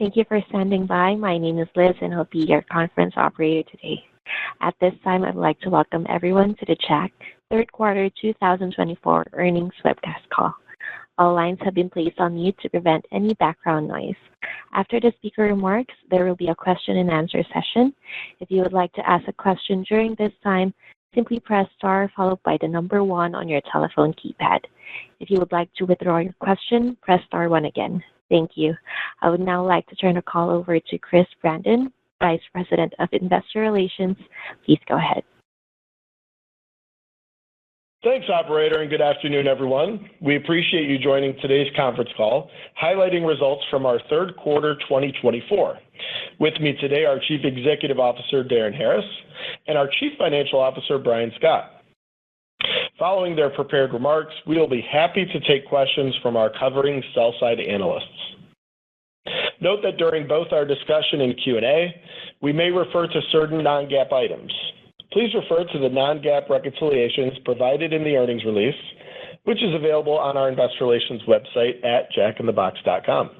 Thank you for standing by. My name is Liz, and I'll be your conference operator today. At this time, I'd like to welcome everyone to the Jack third quarter 2024 earnings webcast call. All lines have been placed on mute to prevent any background noise. After the speaker remarks, there will be a question-and-answer session. If you would like to ask a question during this time, simply press star followed by the number 1 on your telephone keypad. If you would like to withdraw your question, press star 1 again. Thank you. I would now like to turn the call over to Chris Brandon, Vice President of Investor Relations. Please go ahead. Thanks, Operator, and good afternoon, everyone. We appreciate you joining today's conference call, highlighting results from our third quarter 2024. With me today are Chief Executive Officer Darin Harris and our Chief Financial Officer Brian Scott. Following their prepared remarks, we will be happy to take questions from our covering sell-side analysts. Note that during both our discussion and Q&A, we may refer to certain non-GAAP items. Please refer to the non-GAAP reconciliations provided in the earnings release, which is available on our Investor Relations website at jackinthebox.com.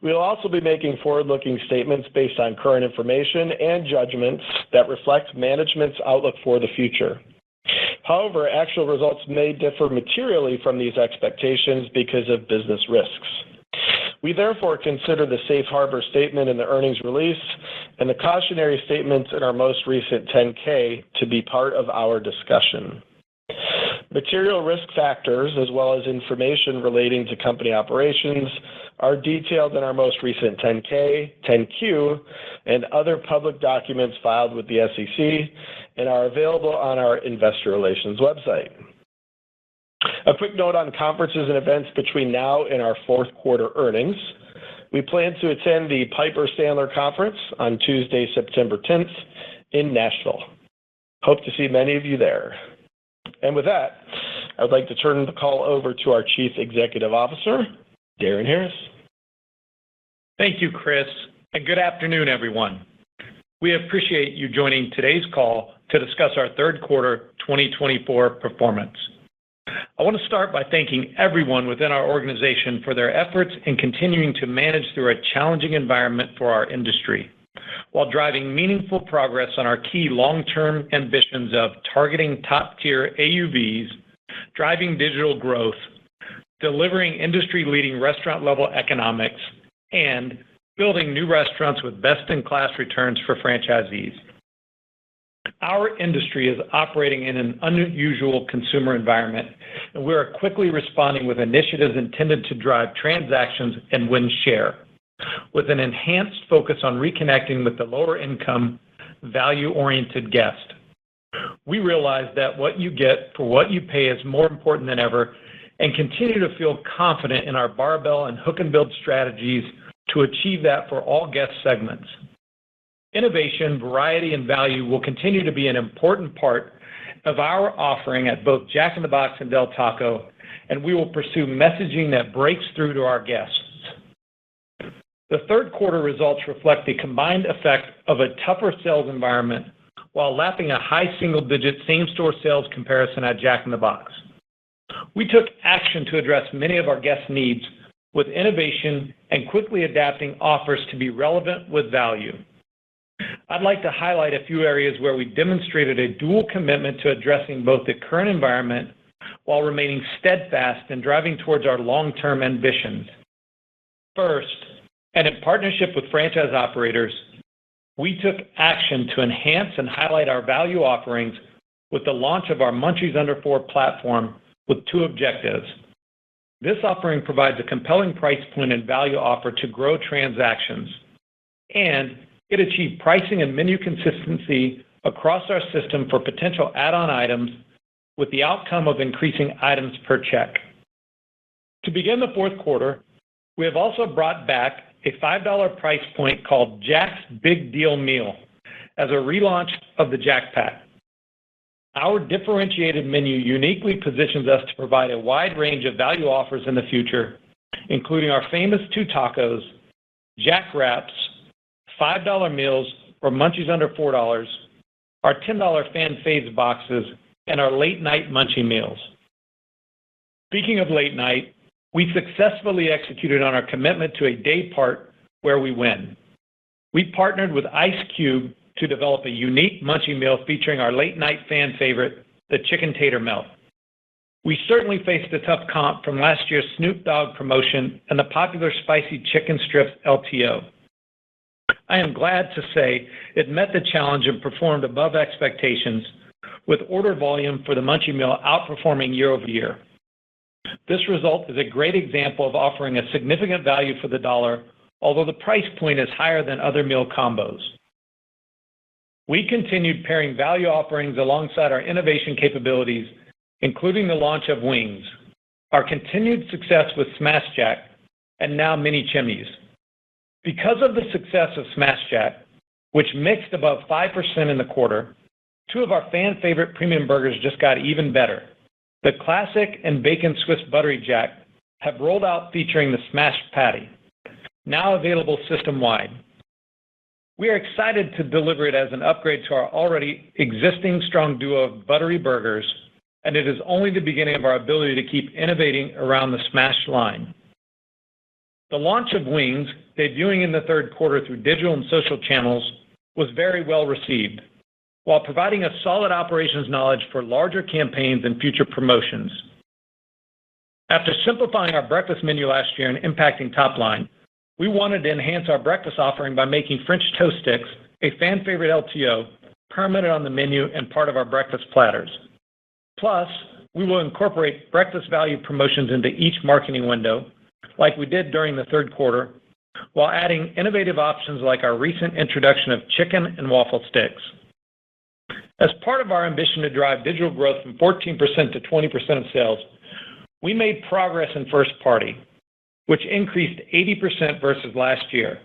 We will also be making forward-looking statements based on current information and judgments that reflect management's outlook for the future. However, actual results may differ materially from these expectations because of business risks. We therefore consider the safe harbor statement in the earnings release and the cautionary statements in our most recent 10-K to be part of our discussion. Material risk factors, as well as information relating to company operations, are detailed in our most recent 10-K, 10-Q, and other public documents filed with the SEC and are available on our Investor Relations website. A quick note on conferences and events between now and our fourth quarter earnings. We plan to attend the Piper Sandler Conference on Tuesday, September 10th in Nashville. Hope to see many of you there. And with that, I would like to turn the call over to our Chief Executive Officer, Darin Harris. Thank you, Chris, and good afternoon, everyone. We appreciate you joining today's call to discuss our third quarter 2024 performance. I want to start by thanking everyone within our organization for their efforts in continuing to manage through a challenging environment for our industry, while driving meaningful progress on our key long-term ambitions of targeting top-tier AUVs, driving digital growth, delivering industry-leading restaurant-level economics, and building new restaurants with best-in-class returns for franchisees. Our industry is operating in an unusual consumer environment, and we are quickly responding with initiatives intended to drive transactions and win share, with an enhanced focus on reconnecting with the lower-income, value-oriented guest. We realize that what you get for what you pay is more important than ever and continue to feel confident in our barbell and hook-and-build strategies to achieve that for all guest segments. Innovation, variety, and value will continue to be an important part of our offering at both Jack in the Box and Del Taco, and we will pursue messaging that breaks through to our guests. The third quarter results reflect the combined effect of a tougher sales environment while lapping a high single-digit same-store sales comparison at Jack in the Box. We took action to address many of our guest needs with innovation and quickly adapting offers to be relevant with value. I'd like to highlight a few areas where we demonstrated a dual commitment to addressing both the current environment while remaining steadfast in driving towards our long-term ambitions. First, and in partnership with franchise operators, we took action to enhance and highlight our value offerings with the launch of our Munchies Under $4 platform with 2 objectives. This offering provides a compelling price point and value offer to grow transactions, and it achieved pricing and menu consistency across our system for potential add-on items with the outcome of increasing items per check. To begin the fourth quarter, we have also brought back a $5 price point called Jack's Big Deal Meal as a relaunch of the Jack Pack. Our differentiated menu uniquely positions us to provide a wide range of value offers in the future, including our famous 2 tacos, Jack Wraps, $5 meals or Munchies Under $4, our $10 Fan Faves boxes, and our late night munchie meals. Speaking of late night, We successfully executed on our commitment to a day part where we win. We partnered with Ice Cube to develop a unique munchie meal featuring our late-night fan favorite, the Chicken Tater Melt. We certainly faced a tough comp from last year's Snoop Dogg promotion and the popular Spicy Chicken Strips LTO. I am glad to say it met the challenge and performed above expectations, with order volume for the munchie meal outperforming year over year. This result is a great example of offering a significant value for the dollar, although the price point is higher than other meal combos. We continued pairing value offerings alongside our innovation capabilities, including the launch of wings, our continued success with Smash Jack, and now Mini Chimneys. Because of the success of Smash Jack, which mixed above 5% in the quarter, two of our fan favorite premium burgers just got even better. The Classic and Bacon Swiss Buttery Jack have rolled out featuring the Smash Patty, now available system-wide. We are excited to deliver it as an upgrade to our already existing strong duo of buttery burgers, and it is only the beginning of our ability to keep innovating around the Smash line. The launch of wings, debuting in the third quarter through digital and social channels, was very well received, while providing a solid operations knowledge for larger campaigns and future promotions. After simplifying our breakfast menu last year and impacting top line, we wanted to enhance our breakfast offering by making French toast sticks, a fan favorite LTO, permanent on the menu and part of our breakfast platters. Plus, we will incorporate breakfast value promotions into each marketing window, like we did during the third quarter, while adding innovative options like our recent introduction of chicken and waffle sticks. As part of our ambition to drive digital growth from 14% to 20% of sales, we made progress in first party, which increased 80% versus last year.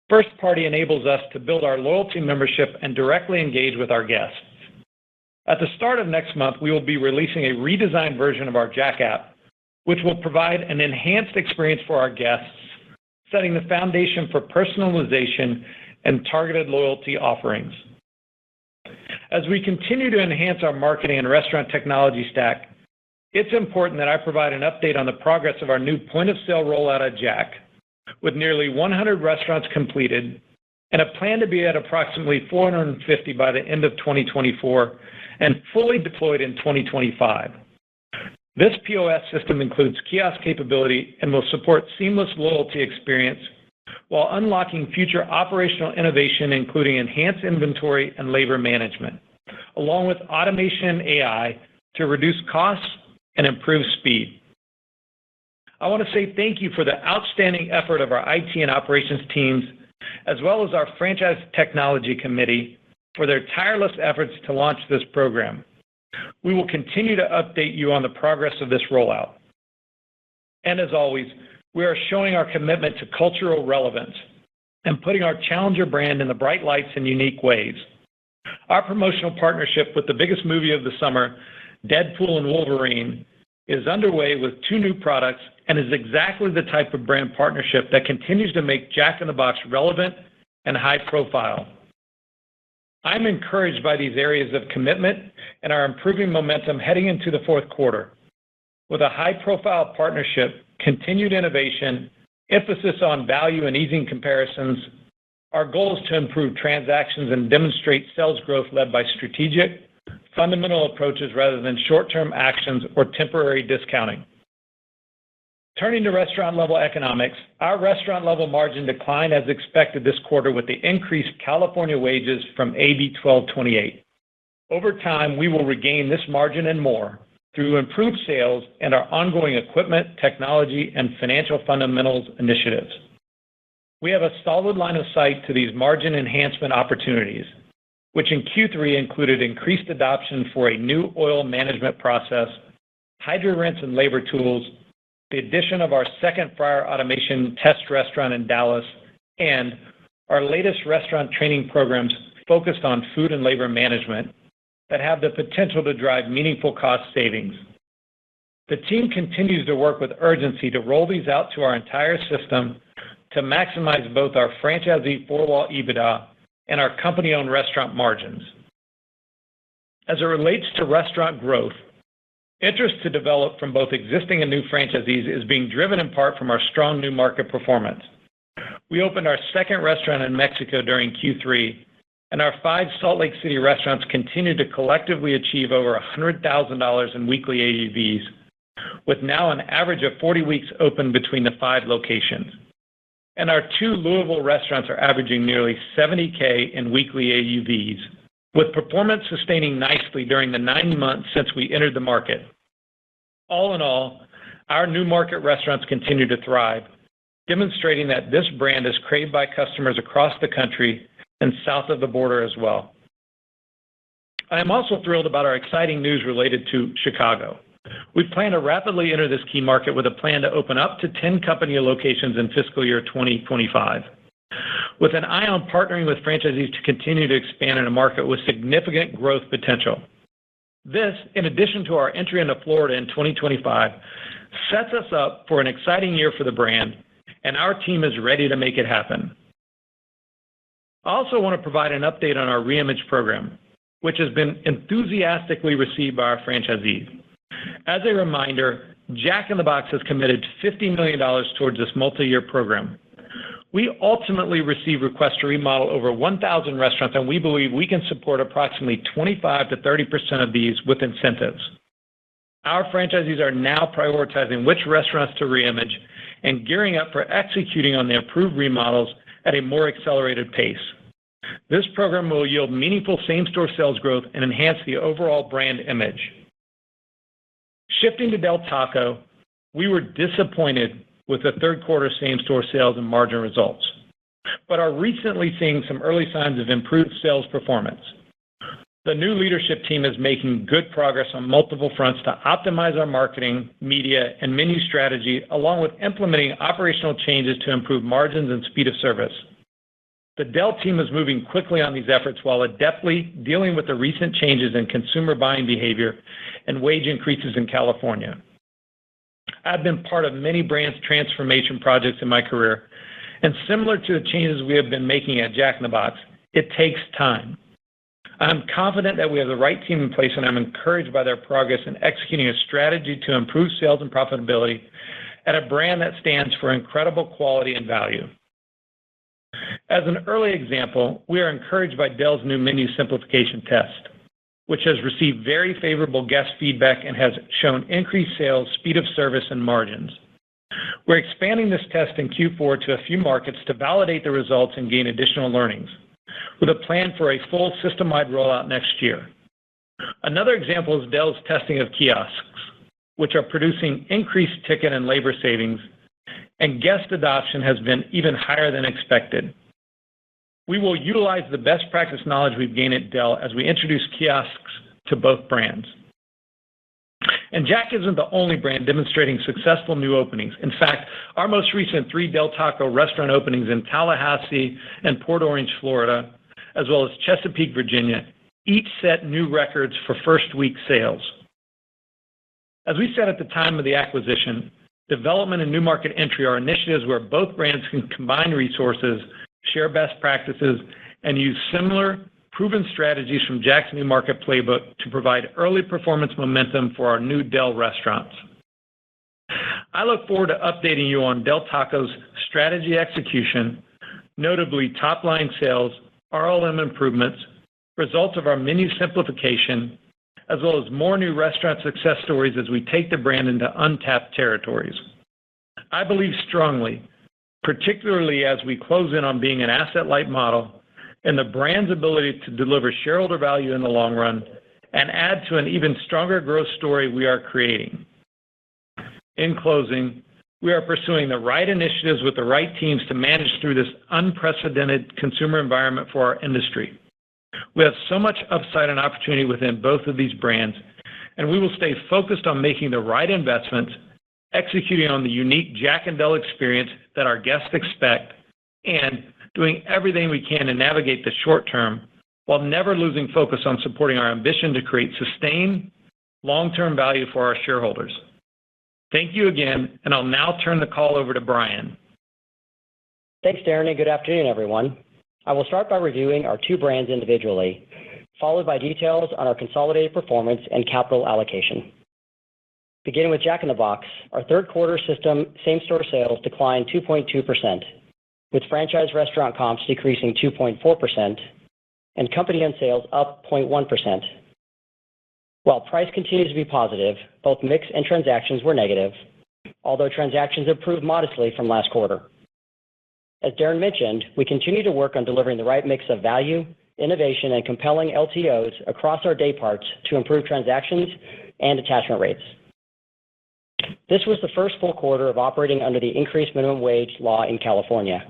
First party enables us to build our loyalty membership and directly engage with our guests. At the start of next month, we will be releasing a redesigned version of our Jack app, which will provide an enhanced experience for our guests, setting the foundation for personalization and targeted loyalty offerings. As we continue to enhance our marketing and restaurant technology stack, it's important that I provide an update on the progress of our new point-of-sale rollout at Jack, with nearly 100 restaurants completed and a plan to be at approximately 450 by the end of 2024 and fully deployed in 2025. This POS system includes kiosk capability and will support seamless loyalty experience while unlocking future operational innovation, including enhanced inventory and labor management, along with automation and AI to reduce costs and improve speed. I want to say thank you for the outstanding effort of our IT and operations teams, as well as our franchise technology committee, for their tireless efforts to launch this program. We will continue to update you on the progress of this rollout. And as always, we are showing our commitment to cultural relevance and putting our challenger brand in the bright lights in unique ways. Our promotional partnership with the biggest movie of the summer, Deadpool and Wolverine, is underway with 2 new products and is exactly the type of brand partnership that continues to make Jack in the Box relevant and high profile. I'm encouraged by these areas of commitment and our improving momentum heading into the fourth quarter. With a high-profile partnership, continued innovation, emphasis on value and easing comparisons, our goal is to improve transactions and demonstrate sales growth led by strategic, fundamental approaches rather than short-term actions or temporary discounting. Turning to restaurant-level economics, our restaurant-level margin declined as expected this quarter with the increased California wages from AB 1228. Over time, we will regain this margin and more through improved sales and our ongoing equipment, technology, and financial fundamentals initiatives. We have a solid line of sight to these margin enhancement opportunities, which in Q3 included increased adoption for a new oil management process, hydro-rinse and labor tools, the addition of our second fryer automation test restaurant in Dallas, and our latest restaurant training programs focused on food and labor management that have the potential to drive meaningful cost savings. The team continues to work with urgency to roll these out to our entire system to maximize both our franchisee four-wall EBITDA and our company-owned restaurant margins. As it relates to restaurant growth, Interest to develop from both existing and new franchisees is being driven in part from our strong new market performance. We opened our second restaurant in Mexico during Q3, and our 5 Salt Lake City restaurants continue to collectively achieve over $100,000 in weekly AUVs, with now an average of 40 weeks open between the 5 locations. And our 2 Louisville restaurants are averaging nearly $70K in weekly AUVs, with performance sustaining nicely during the 9 months since we entered the market. All in all, our new market restaurants continue to thrive, demonstrating that this brand is craved by customers across the country and south of the border as well. I am also thrilled about our exciting news related to Chicago. We plan to rapidly enter this key market with a plan to open up to 10 company locations in fiscal year 2025, with an eye on partnering with franchisees to continue to expand in a market with significant growth potential. This, in addition to our entry into Florida in 2025, sets us up for an exciting year for the brand, and our team is ready to make it happen. I also want to provide an update on our reimage program, which has been enthusiastically received by our franchisees. As a reminder, Jack in the Box has committed $50 million towards this multi-year program. We ultimately receive requests to remodel over 1,000 restaurants, and we believe we can support approximately 25 to 30% of these with incentives. Our franchisees are now prioritizing which restaurants to reimage and gearing up for executing on the approved remodels at a more accelerated pace. This program will yield meaningful same-store sales growth and enhance the overall brand image. Shifting to Del Taco, we were disappointed with the third quarter same-store sales and margin results, but are recently seeing some early signs of improved sales performance. The new leadership team is making good progress on multiple fronts to optimize our marketing, media, and menu strategy, along with implementing operational changes to improve margins and speed of service. The Del team is moving quickly on these efforts while adeptly dealing with the recent changes in consumer buying behavior and wage increases in California. I've been part of many brands transformation projects in my career, and similar to the changes we have been making at Jack in the Box, it takes time. I'm confident that we have the right team in place, and I'm encouraged by their progress in executing a strategy to improve sales and profitability at a brand that stands for incredible quality and value. As an early example, we are encouraged by Del's new menu simplification test, which has received very favorable guest feedback and has shown increased sales, speed of service, and margins. We're expanding this test in Q4 to a few markets to validate the results and gain additional learnings, with a plan for a full system-wide rollout next year. Another example is Del's testing of kiosks, which are producing increased ticket and labor savings, and guest adoption has been even higher than expected. We will utilize the best practice knowledge we've gained at Del as we introduce kiosks to both brands. And Jack isn't the only brand demonstrating successful new openings. In fact, our most recent 3 Del Taco restaurant openings in Tallahassee and Port Orange, Florida, as well as Chesapeake, Virginia, each set new records for first-week sales. As we said at the time of the acquisition, development and new market entry are initiatives where both brands can combine resources, share best practices, and use similar, proven strategies from Jack's new market playbook to provide early performance momentum for our new Del restaurants. I look forward to updating you on Del Taco's strategy execution, notably top-line sales, RLM improvements, results of our menu simplification, as well as more new restaurant success stories as we take the brand into untapped territories. I believe strongly, particularly as we close in on being an asset-light model, and the brand's ability to deliver shareholder value in the long run and add to an even stronger growth story we are creating. In closing, we are pursuing the right initiatives with the right teams to manage through this unprecedented consumer environment for our industry. We have so much upside and opportunity within both of these brands, and we will stay focused on making the right investments, executing on the unique Jack and Del experience that our guests expect, and doing everything we can to navigate the short term while never losing focus on supporting our ambition to create sustained, long-term value for our shareholders. Thank you again, and I'll now turn the call over to Brian. Thanks, Darren, and good afternoon, everyone. I will start by reviewing our 2 brands individually, followed by details on our consolidated performance and capital allocation. Beginning with Jack in the Box, our third quarter system same-store sales declined 2.2%, with franchise restaurant comps decreasing 2.4% and company-owned sales up 0.1%. While price continues to be positive, both mix and transactions were negative, although transactions improved modestly from last quarter. As Darren mentioned, we continue to work on delivering the right mix of value, innovation, and compelling LTOs across our day parts to improve transactions and attachment rates. This was the first full quarter of operating under the increased minimum wage law in California,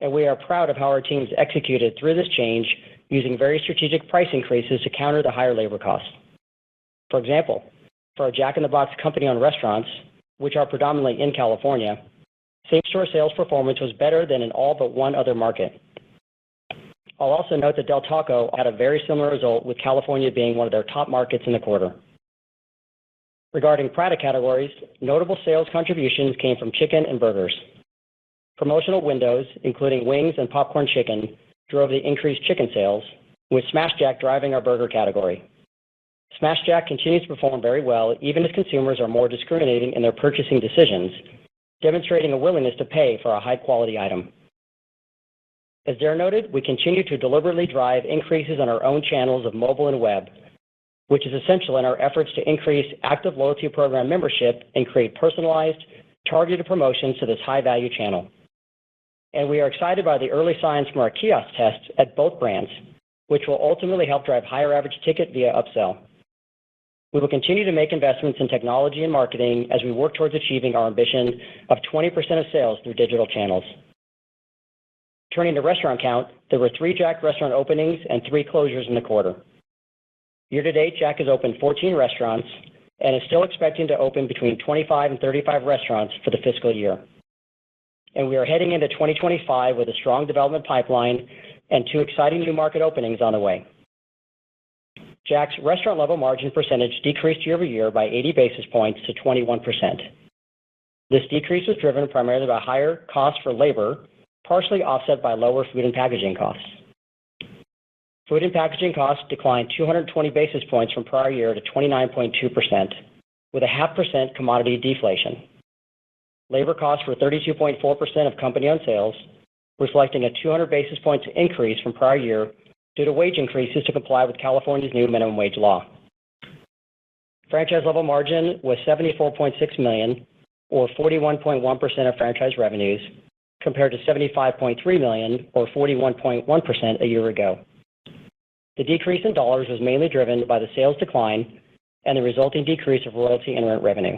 and we are proud of how our teams executed through this change using very strategic price increases to counter the higher labor costs. For example, for our Jack in the Box company-owned restaurants, which are predominantly in California, same-store sales performance was better than in all but one other market. I'll also note that Del Taco had a very similar result, with California being one of their top markets in the quarter. Regarding product categories, notable sales contributions came from chicken and burgers. Promotional windows, including wings and popcorn chicken, drove the increased chicken sales, with Smash Jack driving our burger category. Smash Jack continues to perform very well, even as consumers are more discriminating in their purchasing decisions, demonstrating a willingness to pay for a high-quality item. As Darren noted, we continue to deliberately drive increases on our own channels of mobile and web, which is essential in our efforts to increase active loyalty program membership and create personalized, targeted promotions to this high-value channel. And we are excited by the early signs from our kiosk tests at both brands, which will ultimately help drive higher average ticket via upsell. We will continue to make investments in technology and marketing as we work towards achieving our ambition of 20% of sales through digital channels. Turning to restaurant count, there were 3 Jack restaurant openings and 3 closures in the quarter. Year-to-date, Jack has opened 14 restaurants and is still expecting to open between 25 and 35 restaurants for the fiscal year. And we are heading into 2025 with a strong development pipeline and 2 exciting new market openings on the way. Jack's restaurant-level margin percentage decreased year-over-year by 80 basis points to 21%. This decrease was driven primarily by higher costs for labor, partially offset by lower food and packaging costs. Food and packaging costs declined 220 basis points from prior year to 29.2%, with a 0.5% commodity deflation. Labor costs were 32.4% of company-owned sales, reflecting a 200 basis points increase from prior year due to wage increases to comply with California's new minimum wage law. Franchise-level margin was $74.6 million, or 41.1% of franchise revenues, compared to $75.3 million, or 41.1% a year ago. The decrease in dollars was mainly driven by the sales decline and the resulting decrease of royalty and rent revenue.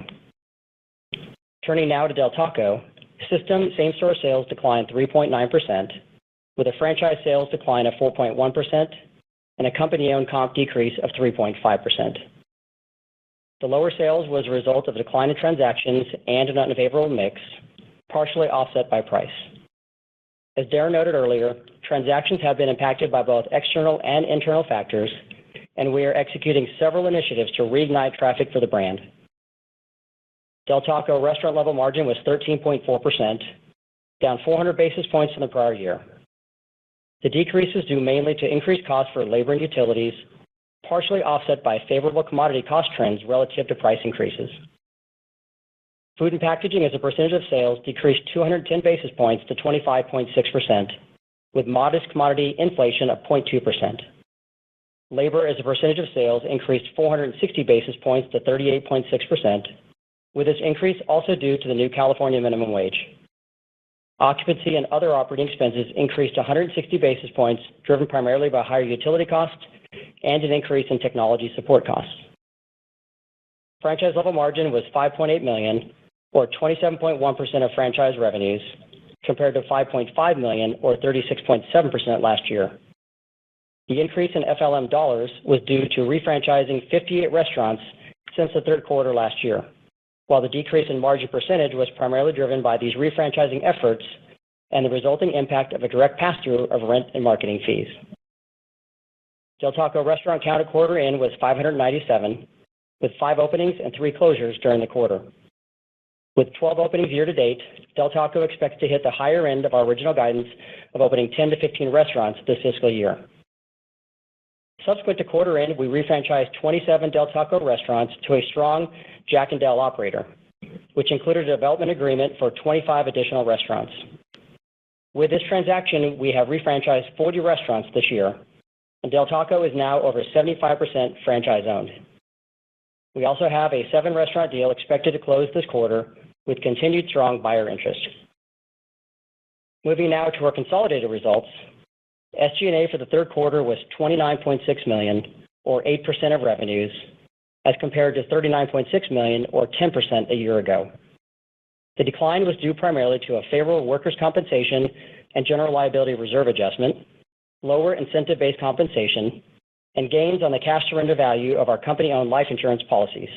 Turning now to Del Taco, system same-store sales declined 3.9%, with a franchise sales decline of 4.1% and a company-owned comp decrease of 3.5%. The lower sales was a result of a decline in transactions and an unfavorable mix, partially offset by price. As Darren noted earlier, transactions have been impacted by both external and internal factors, and we are executing several initiatives to reignite traffic for the brand. Del Taco restaurant-level margin was 13.4%, down 400 basis points from the prior year. The decrease is due mainly to increased costs for labor and utilities, partially offset by favorable commodity cost trends relative to price increases. Food and packaging as a percentage of sales decreased 210 basis points to 25.6%, with modest commodity inflation of 0.2%. Labor as a percentage of sales increased 460 basis points to 38.6%, with this increase also due to the new California minimum wage. Occupancy and other operating expenses increased 160 basis points, driven primarily by higher utility costs and an increase in technology support costs. Franchise-level margin was $5.8 million, or 27.1% of franchise revenues, compared to $5.5 million, or 36.7% last year. The increase in FLM dollars was due to refranchising 58 restaurants since the third quarter last year, while the decrease in margin percentage was primarily driven by these refranchising efforts and the resulting impact of a direct pass-through of rent and marketing fees. Del Taco restaurant count at quarter end was 597, with 5 openings and 3 closures during the quarter. With 12 openings year-to-date, Del Taco expects to hit the higher end of our original guidance of opening 10 to 15 restaurants this fiscal year. Subsequent to quarter end, we refranchised 27 Del Taco restaurants to a strong Jack and Del operator, which included a development agreement for 25 additional restaurants. With this transaction, we have refranchised 40 restaurants this year, and Del Taco is now over 75% franchise-owned. We also have a 7-restaurant deal expected to close this quarter with continued strong buyer interest. Moving now to our consolidated results, SG&A for the third quarter was $29.6 million, or 8% of revenues, as compared to $39.6 million, or 10% a year ago. The decline was due primarily to a favorable workers' compensation and general liability reserve adjustment, lower incentive-based compensation, and gains on the cash surrender value of our company-owned life insurance policies.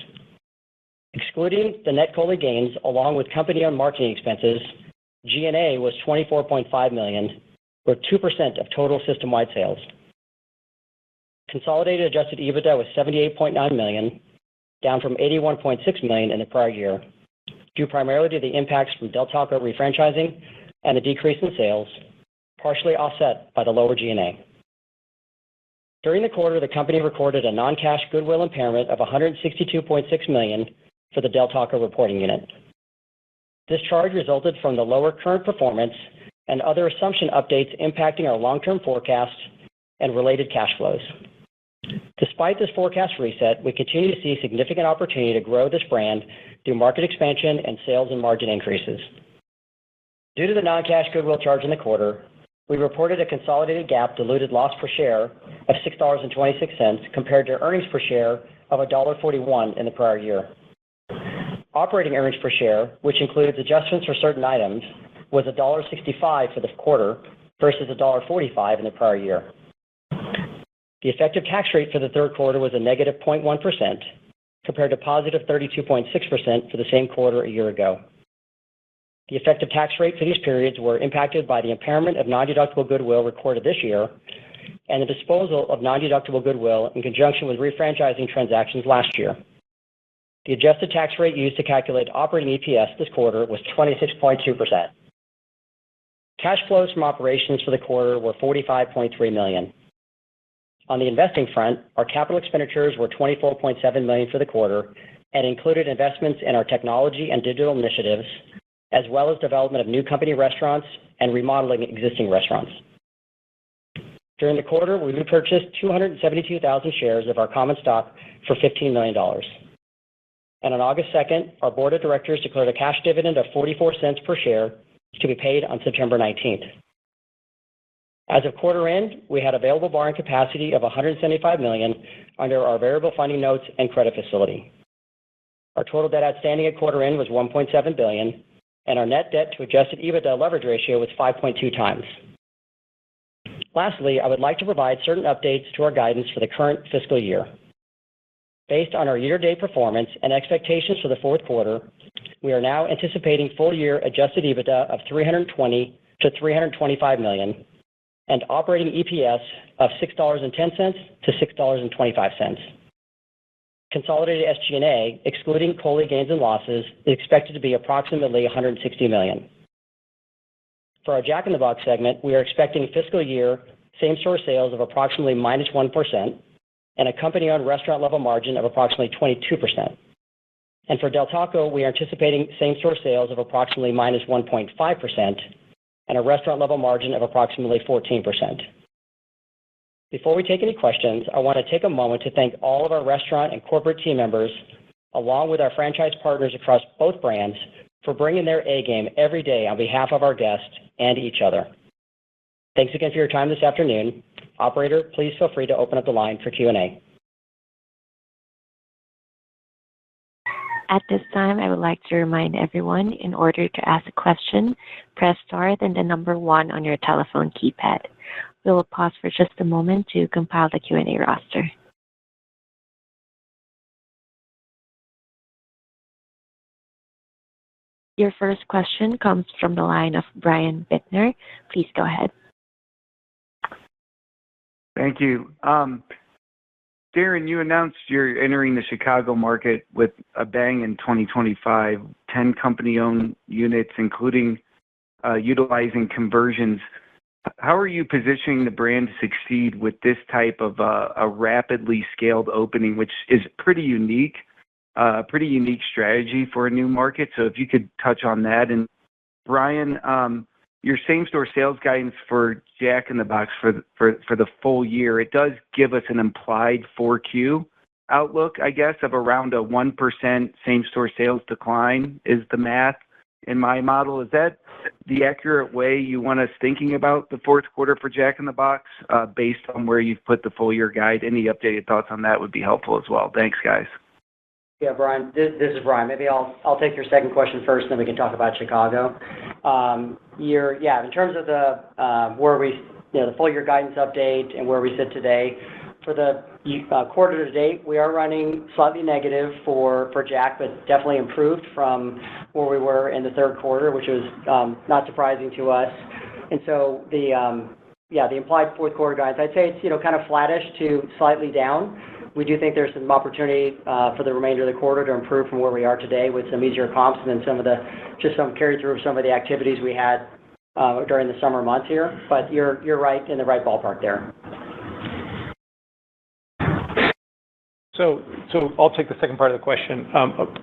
Excluding the net COLI gains along with company-owned marketing expenses, G&A was $24.5 million, or 2% of total system-wide sales. Consolidated adjusted EBITDA was $78.9 million, down from $81.6 million in the prior year, due primarily to the impacts from Del Taco refranchising and a decrease in sales, partially offset by the lower G&A. During the quarter, the company recorded a non-cash goodwill impairment of $162.6 million for the Del Taco reporting unit. This charge resulted from the lower current performance and other assumption updates impacting our long-term forecast and related cash flows. Despite this forecast reset, we continue to see significant opportunity to grow this brand through market expansion and sales and margin increases. Due to the non-cash goodwill charge in the quarter, we reported a consolidated GAAP diluted loss per share of $6.26 compared to earnings per share of $1.41 in the prior year. Operating earnings per share, which includes adjustments for certain items, was $1.65 for the quarter versus $1.45 in the prior year. The effective tax rate for the third quarter was a negative 0.1% compared to positive 32.6% for the same quarter a year ago. The effective tax rate for these periods were impacted by the impairment of non-deductible goodwill recorded this year and the disposal of non-deductible goodwill in conjunction with refranchising transactions last year. The adjusted tax rate used to calculate operating EPS this quarter was 26.2%. Cash flows from operations for the quarter were $45.3 million. On the investing front, our capital expenditures were $24.7 million for the quarter and included investments in our technology and digital initiatives, as well as development of new company restaurants and remodeling existing restaurants. During the quarter, we repurchased 272,000 shares of our common stock for $15 million. And on August 2nd, our board of directors declared a cash dividend of 44 cents per share to be paid on September 19th. As of quarter end, we had available borrowing capacity of $175 million under our variable funding notes and credit facility. Our total debt outstanding at quarter end was $1.7 billion, and our net debt to adjusted EBITDA leverage ratio was 5.2 times. Lastly, I would like to provide certain updates to our guidance for the current fiscal year. Based on our year-to-date performance and expectations for the fourth quarter, we are now anticipating full-year adjusted EBITDA of $320 to $325 million and operating EPS of $6.10 to $6.25. Consolidated SG&A, excluding COLI gains and losses, is expected to be approximately $160 million. For our Jack in the Box segment, we are expecting fiscal year same-store sales of approximately minus 1% and a company-owned restaurant-level margin of approximately 22%. And for Del Taco, we are anticipating same-store sales of approximately minus 1.5% and a restaurant-level margin of approximately 14%. Before we take any questions, I want to take a moment to thank all of our restaurant and corporate team members, along with our franchise partners across both brands, for bringing their A-game every day on behalf of our guests and each other. Thanks again for your time this afternoon. Operator, please feel free to open up the line for Q&A. At this time, I would like to remind everyone, in order to ask a question, press star, then the number 1 on your telephone keypad. We will pause for just a moment to compile the Q&A roster. Your first question comes from the line of Brian Bittner. Please go ahead. Thank you. Darren, you announced you're entering the Chicago market with a bang in 2025, 10 company-owned units, including utilizing conversions. how are you positioning the brand to succeed with this type of a rapidly scaled opening, which is pretty unique strategy for a new market? So if you could touch on that. And Brian, your same-store sales guidance for Jack in the Box for the full year, it does give us an implied 4Q outlook, I guess, of around a 1% same-store sales decline is the math in my model. Is that the accurate way you want us thinking about the fourth quarter for Jack in the Box based on where you've put the full year guide? Any updated thoughts on that would be helpful as well. Thanks, guys. Yeah, Brian, this is Brian. Maybe I'll take your second question first, and then we can talk about Chicago. In terms of the where we, the full year guidance update and where we sit today, for the quarter to date, we are running slightly negative for Jack, but definitely improved from where we were in the third quarter, which was not surprising to us. And so the implied fourth quarter guidance, I'd say it's kind of flattish to slightly down. We do think there's some opportunity for the remainder of the quarter to improve from where we are today with some easier comps and then some carry through of some of the activities we had during the summer months here. But you're right in the right ballpark there. So I'll take the second part of the question.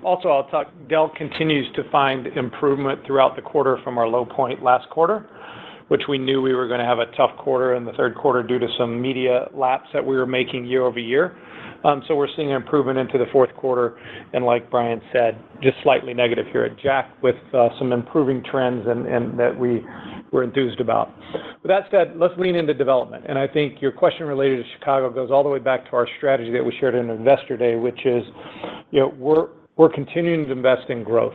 Also, I'll talk. Dell continues to find improvement throughout the quarter from our low point last quarter, which we knew we were going to have a tough quarter in the third quarter due to some media laps that we were making year over year. So we're seeing improvement into the fourth quarter, and like Brian said, just slightly negative here at Jack with some improving trends and that we're enthused about. With that said, let's lean into development. And I think your question related to Chicago goes all the way back to our strategy that we shared in Investor Day, which is, we're continuing to invest in growth.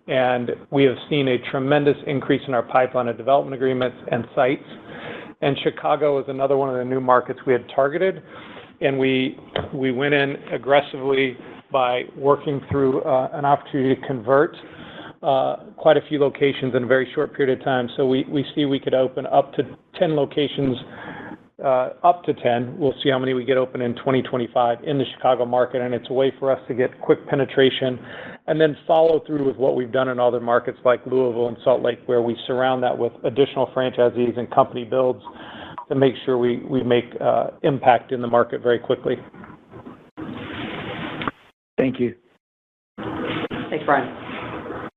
And we have seen a tremendous increase in our pipeline of development agreements and sites. And Chicago is another one of the new markets we had targeted. And we went in aggressively by working through an opportunity to convert quite a few locations in a very short period of time. So we see we could open up to 10 locations, up to 10. We'll see how many we get open in 2025 in the Chicago market. And it's a way for us to get quick penetration and then follow through with what we've done in other markets like Louisville and Salt Lake, where we surround that with additional franchisees and company builds to make sure we make impact in the market very quickly. Thank you. Thanks, Brian.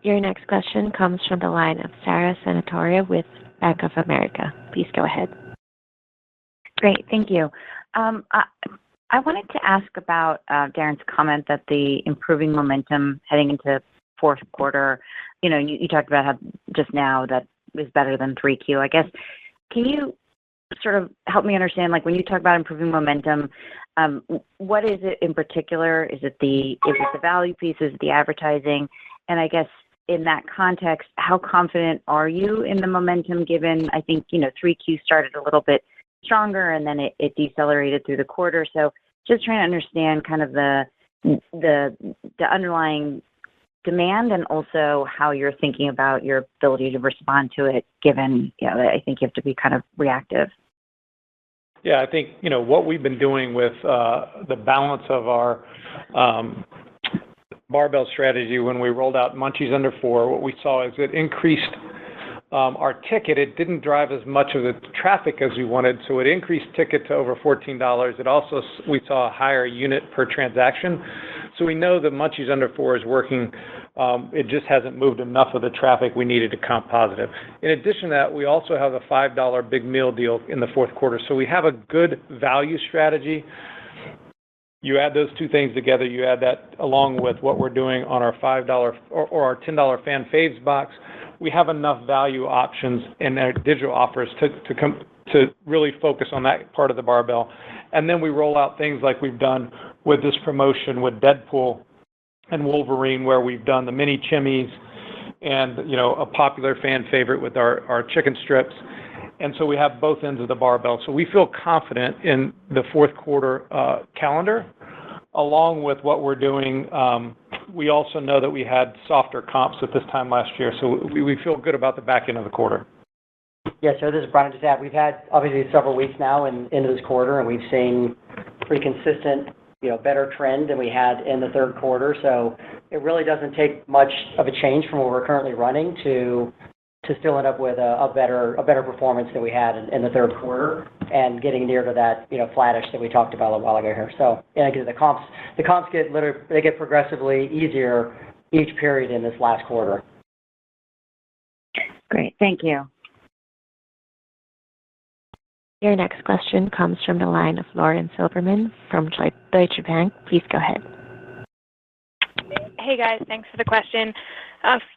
Your next question comes from the line of Sara Senatore with Bank of America. Please go ahead. Great, thank you. I wanted to ask about Darren's comment that the improving momentum heading into fourth quarter, you talked about how just now that is better than 3Q. I guess, can you sort of help me understand, like when you talk about improving momentum, what is it in particular? Is it the value piece? Is it the advertising? And I guess in that context, how confident are you in the momentum given, I think, 3Q started a little bit stronger and then it decelerated through the quarter. So just trying to understand kind of the underlying demand and also how you're thinking about your ability to respond to it given, I think you have to be kind of reactive. Yeah, I think, what we've been doing with the balance of our barbell strategy when we rolled out Munchies Under $4, what we saw is it increased our ticket. It didn't drive as much of the traffic as we wanted, so it increased ticket to over $14. It also, we saw a higher unit per transaction. So we know that Munchies Under $4 is working. It just hasn't moved enough of the traffic we needed to comp positive. In addition to that, we also have a $5 big meal deal in the fourth quarter. So we have a good value strategy. You add those two things together, you add that along with what we're doing on our $5 or our $10 Fan Faves box, we have enough value options in our digital offers to really focus on that part of the barbell. And then we roll out things like we've done with this promotion with Deadpool and Wolverine, where we've done the mini chimneys and, a popular fan favorite with our chicken strips. And so we have both ends of the barbell. So we feel confident in the fourth quarter calendar, along with what we're doing. We also know that we had softer comps at this time last year. So we feel good about the back end of the quarter. Yeah, so this is Brian. Just add, we've had obviously several weeks now into this quarter, and we've seen pretty consistent, better trend than we had in the third quarter. So it really doesn't take much of a change from what we're currently running to to still end up with a better performance than we had in the third quarter and getting near to that, flattish that we talked about a while ago here. So, again, the comps get progressively easier each period in this last quarter. Great. Thank you. Your next question comes from the line of Lauren Silberman from Deutsche Bank. Please go ahead. Hey, guys. Thanks for the question.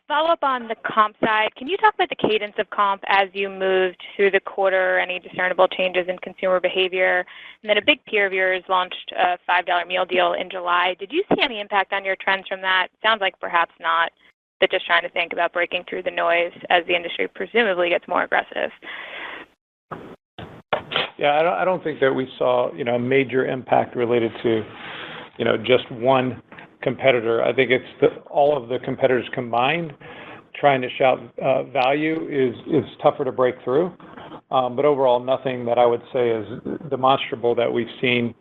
Follow up on the comp side. Can you talk about the cadence of comp as you moved through the quarter, any discernible changes in consumer behavior? And then a big peer of yours launched a $5 meal deal in July. Did you see any impact on your trends from that? Sounds like perhaps not, but just trying to think about breaking through the noise as the industry presumably gets more aggressive. Yeah, I don't think that we saw, a major impact related to, just one competitor. I think it's all of the competitors combined trying to shout value is tougher to break through. But overall, nothing that I would say is demonstrable that we've seen,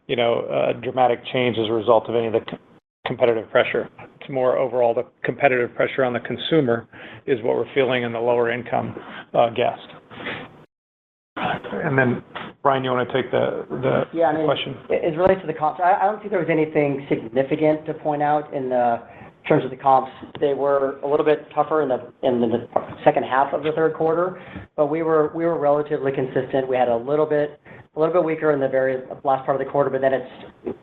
a dramatic change as a result of any of the competitive pressure. It's more overall the competitive pressure on the consumer is what we're feeling in the lower income guest. And then, Brian, you want to take the question? As it relates to the comps, I don't think there was anything significant to point out in terms of the comps. They were a little bit tougher in the second half of the third quarter, but we were relatively consistent. We had a little bit weaker in the very last part of the quarter, but then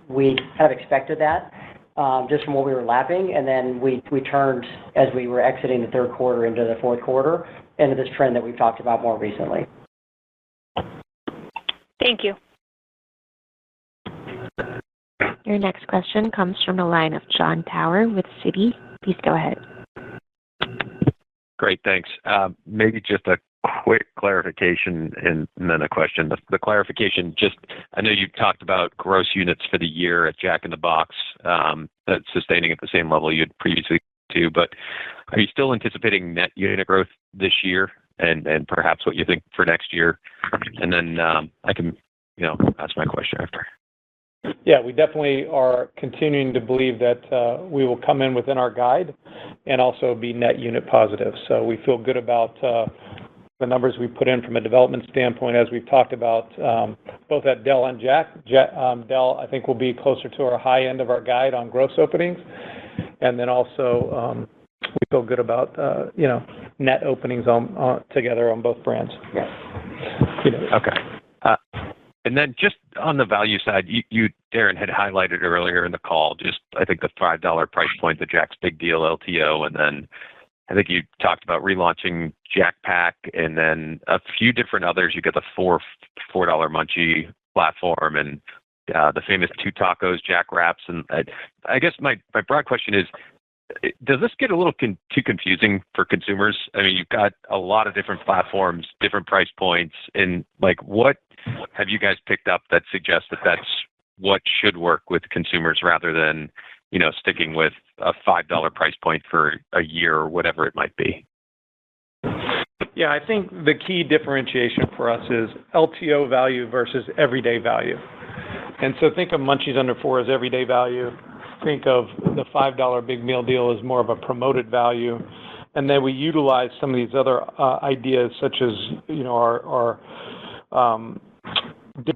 we kind of expected that just from what we were lapping, and then we turned as we were exiting the third quarter into the fourth quarter into this trend that we've talked about more recently. Thank you. Your next question comes from the line of Jon Tower with Citi. Please go ahead. Great, thanks. Maybe just a quick clarification and then a question. The clarification, I know you talked about gross units for the year at Jack in the Box that's sustaining at the same level you had previously to, but are you still anticipating net unit growth this year and perhaps what you think for next year? And then I can, ask my question after. Yeah, we definitely are continuing to believe that we will come in within our guide and also be net unit positive. So we feel good about the numbers we put in from a development standpoint, as we've talked about, both at Del and Jack. Del, I think, will be closer to our high end of our guide on gross openings. And then also we feel good about, net openings together on both brands. Yes. Okay. And then just on the value side, you Darren, had highlighted earlier in the call, just I think the $5 price point, the Jack's Big Deal LTO, and then I think you talked about relaunching Jack Pack, and then a few different others. You got the $4 Munchie platform and the famous 2 tacos, Jack Wraps. And I guess my broad question is, does this get a little too confusing for consumers? I mean, you've got a lot of different platforms, different price points, and what have you guys picked up that suggests that that's what should work with consumers rather than, sticking with a $5 price point for a year or whatever it might be? Yeah, I think the key differentiation for us is LTO value versus everyday value. And so think of Munchies Under $4 as everyday value. Think of the $5 big meal deal as more of a promoted value. And then we utilize some of these other ideas, such as, our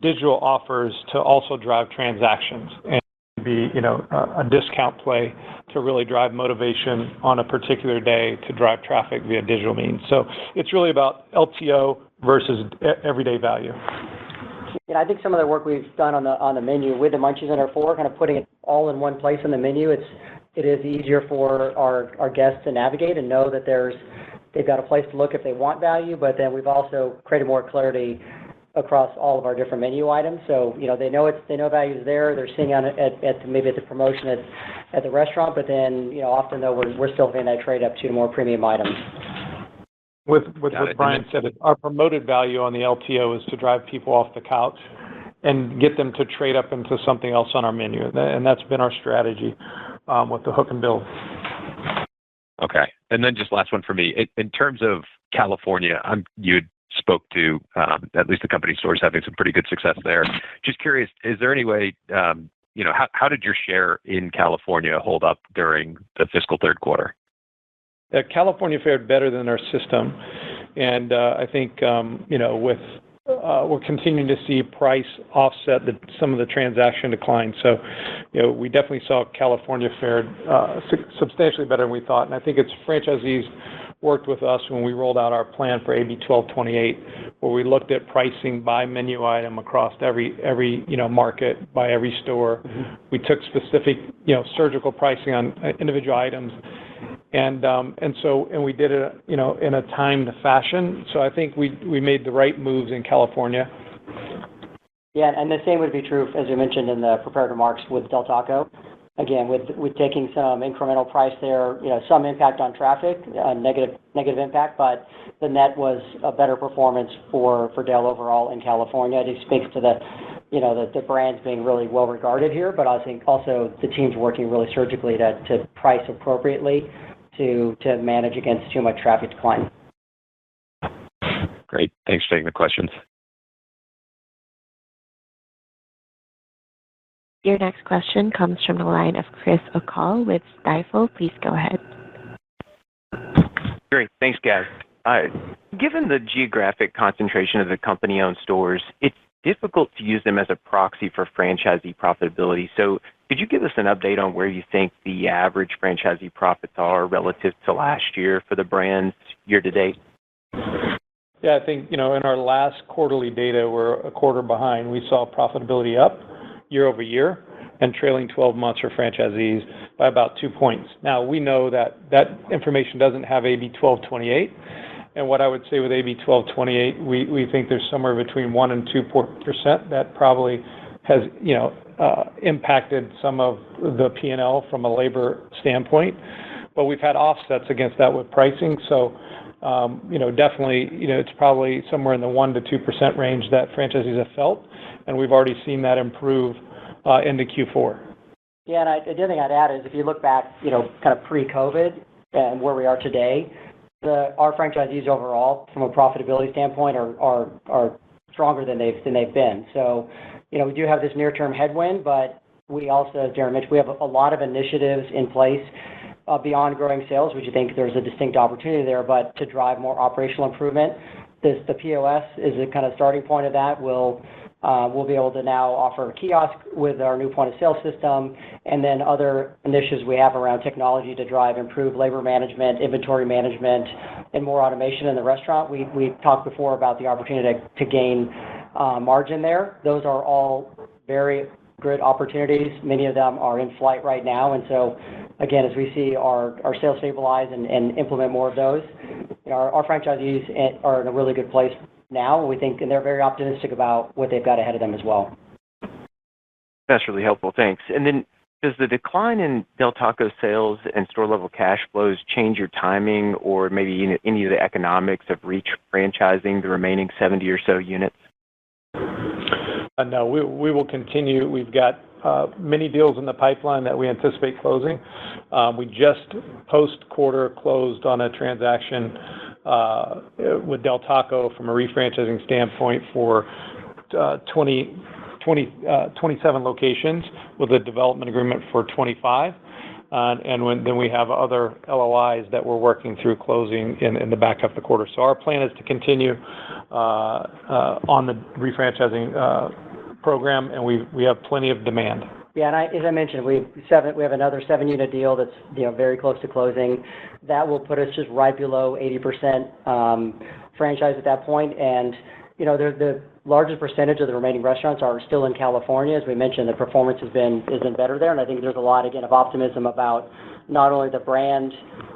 digital offers to also drive transactions and be, a discount play to really drive motivation on a particular day to drive traffic via digital means. So it's really about LTO versus everyday value. I think some of the work we've done on the menu with the Munchies Under $4, kind of putting it all in one place in the menu, it is easier for our guests to navigate and know that they've got a place to look if they want value, but then we've also created more clarity across all of our different menu items. So, they know value's there. They're seeing on it maybe at the promotion at the restaurant, but then, often though we're still getting that trade up to more premium items. With what Brian said, our promoted value on the LTO is to drive people off the couch and get them to trade up into something else on our menu. And that's been our strategy with the hook and build. Okay. And then just last one for me. In terms of California, you spoke to at least the company stores having some pretty good success there. Just curious, is there any way, how did your share in California hold up during the fiscal third quarter? California fared better than our system, and I think with we're continuing to see price offset some of the transaction decline. So, we definitely saw California fared substantially better than we thought, and I think it's franchisees worked with us when we rolled out our plan for AB 1228, where we looked at pricing by menu item across every market, by every store. Mm-hmm. We took specific surgical pricing on individual items, and we did it in a timed fashion. So I think we made the right moves in California. Yeah, and the same would be true, as we mentioned in the prepared remarks, with Del Taco. Again, with taking some incremental price there, some impact on traffic, negative impact, but the net was a better performance for Del overall in California. It speaks to the brands being really well regarded here, but I think also the team's working really surgically to price appropriately to manage against too much traffic decline. Great. Thanks for taking the questions. Your next question comes from the line of Chris O'Cull with Stifel. Please go ahead. Great. Thanks, guys. Given the geographic concentration of the company-owned stores, it's difficult to use them as a proxy for franchisee profitability. So could you give us an update on where you think the average franchisee profits are relative to last year for the brands year to date? Yeah, I think, in our last quarterly data, we're a quarter behind. We saw profitability up year over year and trailing 12 months for franchisees by about 2 points. Now, we know that information doesn't have AB 1228. And what I would say with AB 1228, we think there's somewhere between 1% and 2% that probably has, impacted some of the P&L from a labor standpoint. But we've had offsets against that with pricing. So, definitely, it's probably somewhere in the 1% to 2% range that franchisees have felt. And we've already seen that improve into Q4. Yeah, and the other thing I'd add is if you look back, kind of pre-COVID and where we are today, our franchisees overall, from a profitability standpoint, are stronger than they've been. So, we do have this near-term headwind, but we also, as Darren mentioned, we have a lot of initiatives in place beyond growing sales, which I think there's a distinct opportunity there, but to drive more operational improvement. The POS is a kind of starting point of that. We'll be able to now offer a kiosk with our new point-of-sale system, and then other initiatives we have around technology to drive improved labor management, inventory management, and more automation in the restaurant. We talked before about the opportunity to gain margin there. Those are all very good opportunities. Many of them are in flight right now, and so again, as we see our sales stabilize and implement more of those, our franchisees are in a really good place now, we think, and they're very optimistic about what they've got ahead of them as well. That's really helpful. Thanks. And then does the decline in Del Taco sales and store-level cash flows change your timing or maybe any of the economics of re-franchising the remaining 70 or so units? No, we will continue. We've got many deals in the pipeline that we anticipate closing. We just post-quarter closed on a transaction with Del Taco from a refranchising standpoint for 27 locations with a development agreement for 25. Then we have other LOIs that we're working through closing in the back half of the quarter. So our plan is to continue on the refranchising program, and we have plenty of demand. Yeah, and as I mentioned, we have another 7-unit deal that's very close to closing. That will put us just right below 80% franchise at that point. And the largest percentage of the remaining restaurants are still in California. As we mentioned, the performance has been better there, and I think there's a lot again of optimism about not only the brand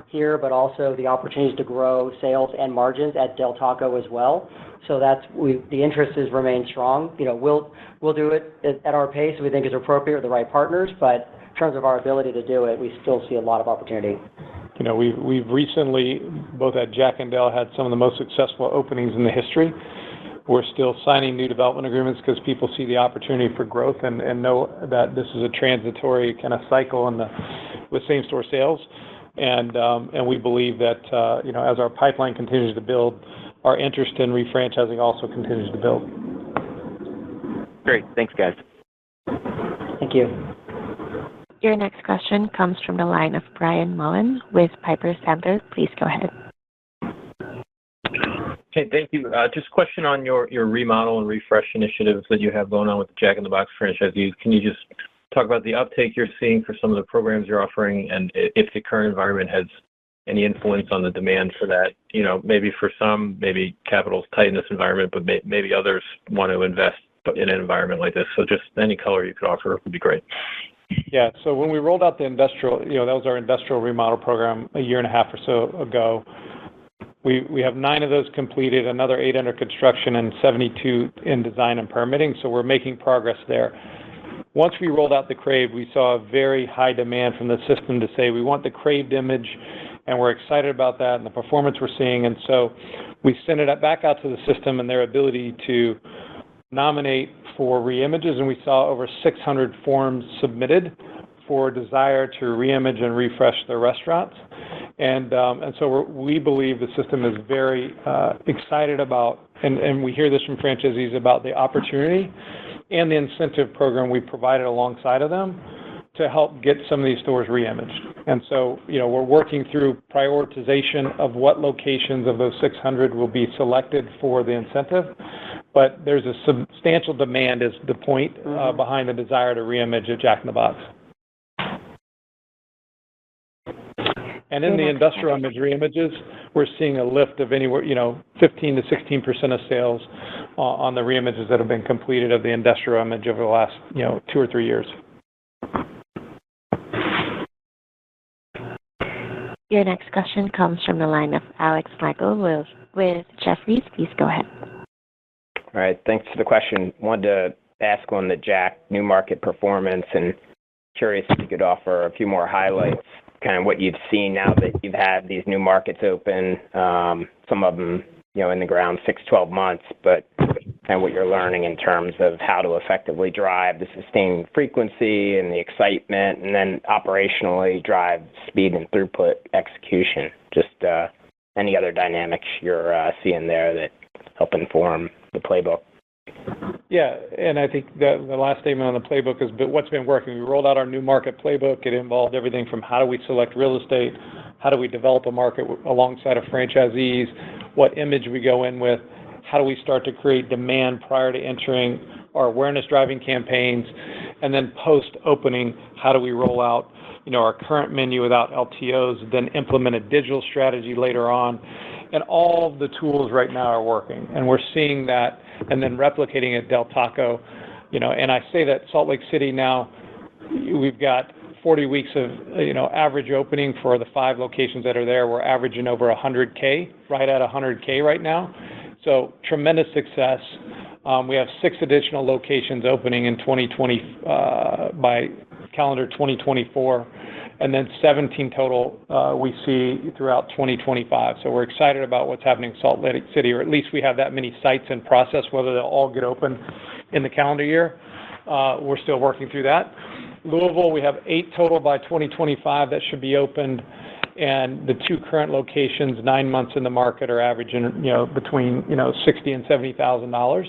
here, but also the opportunities to grow sales and margins at Del Taco as well. So the interest has remained strong. We'll do it at our pace we think is appropriate with the right partners, but in terms of our ability to do it, we still see a lot of opportunity. We've recently, both at Jack and Del, had some of the most successful openings in the history. We're still signing new development agreements because people see the opportunity for growth and know that this is a transitory kind of cycle with same-store sales. And we believe that, as our pipeline continues to build, our interest in refranchising also continues to build. Great. Thanks, guys. Thank you. Your next question comes from the line of Brian Mullen with Piper Sandler. Please go ahead. Okay, thank you. Just a question on your remodel and refresh initiatives that you have going on with the Jack in the Box franchisees. Can you just talk about the uptake you're seeing for some of the programs you're offering, and if the current environment has any influence on the demand for that? You know, maybe for some, maybe capital's tight in this environment, but maybe others want to invest in an environment like this. So just any color you could offer would be great. Yeah, so when we rolled out the industrial, that was our industrial remodel program a year and a half or so ago. We have 9 of those completed, another 8 under construction, and 72 in design and permitting, so we're making progress there. Once we rolled out the Crave, we saw a very high demand from the system to say we want the craved image, and we're excited about that and the performance we're seeing, and so we sent it back out to the system and their ability to nominate for reimages, and we saw over 600 forms submitted for desire to reimage and refresh their restaurants. And so we believe the system is very excited about, and we hear this from franchisees, about the opportunity and the incentive program we provided alongside of them to help get some of these stores reimaged. And so, we're working through prioritization of what locations of those 600 will be selected for the incentive, but there's a substantial demand is the point behind the desire to reimage at Jack in the Box. And in the industrial image reimages, we're seeing a lift of anywhere, 15 to 16% of sales on the reimages that have been completed of the industrial image over the last, 2 or 3 years. Your next question comes from the line of Alex Michael with Jefferies. Please go ahead. All right, thanks for the question. Wanted to ask on the Jack new market performance, and curious if you could offer a few more highlights, kind of what you've seen now that you've had these new markets open, some of them, in the ground 6-12 months, but kind of what you're learning in terms of how to effectively drive the sustained frequency and the excitement, and then operationally drive speed and throughput execution. Just any other dynamics you're seeing there that help inform the playbook. Yeah, and I think the last statement on the playbook is what's been working. We rolled out our new market playbook. It involved everything from how do we select real estate, how do we develop a market alongside of franchisees, what image we go in with, how do we start to create demand prior to entering our awareness-driving campaigns, and then post-opening, how do we roll out, our current menu without LTOs, then implement a digital strategy later on. And all of the tools right now are working, and we're seeing that, and then replicating at Del Taco, and I say that Salt Lake City now, we've got 40 weeks of, average opening for the 5 locations that are there. We're averaging over 100K, right at 100K right now. So tremendous success. We have 6 additional locations opening in 2020 by calendar 2024, and then 17 total we see throughout 2025. So we're excited about what's happening in Salt Lake City, or at least we have that many sites in process. Whether they'll all get open in the calendar year, we're still working through that. Louisville, we have 8 total by 2025 that should be opened, and the 2 current locations, 9 months in the market, are averaging between $60,000 and $70,000.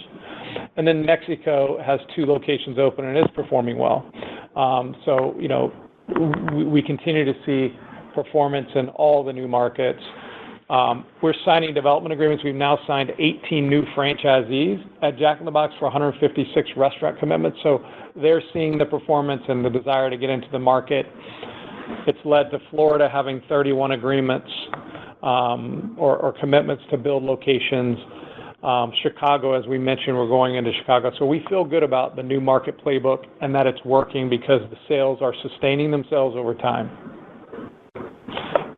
And then Mexico has 2 locations open and is performing well. So we continue to see performance in all the new markets. We're signing development agreements. We've now signed 18 new franchisees at Jack in the Box for 156 restaurant commitments. So they're seeing the performance and the desire to get into the market. It's led to Florida having 31 agreements or commitments to build locations. Chicago, as we mentioned, we're going into Chicago. So we feel good about the new market playbook and that it's working because the sales are sustaining themselves over time.